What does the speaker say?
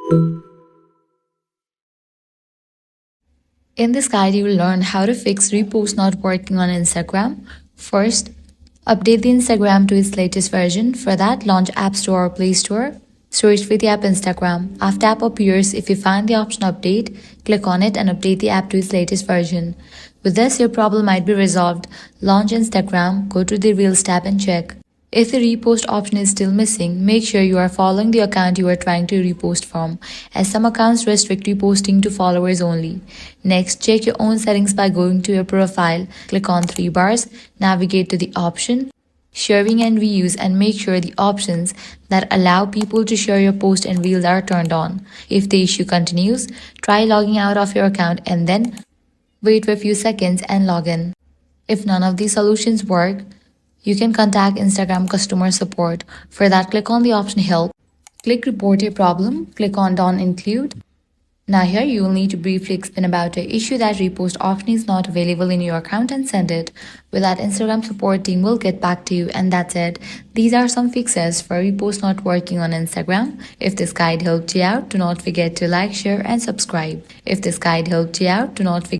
In this guide, you will learn how to fix Repost not working on Instagram. First, update the Instagram to its latest version. For that, launch App Store or Play Store. Search for the app Instagram. After app appears, if you find the option update, click on it and update the app to its latest version. With this, your problem might be resolved. Launch Instagram, go to the Reels tab and check. If the repost option is still missing, make sure you are following the account you are trying to repost from, as some accounts restrict reposting to followers only. Next, check your own settings by going to your profile, click on three bars, navigate to the option, sharing and reuse, and make sure the options that allow people to share your post and reels are turned on. If the issue continues, try logging out of your account and then wait for a few seconds and log in. If none of these solutions work, you can contact Instagram customer support. For that, click on the option Help. Click Report a problem. Click on Don't Include. Now here you will need to briefly explain about the issue that repost option is not available in your account and send it. With that, Instagram support team will get back to you, and that's it. These are some fixes for repost not working on Instagram. If this guide helped you out, do not forget to like, share and subscribe. If this guide helped you out, do not forget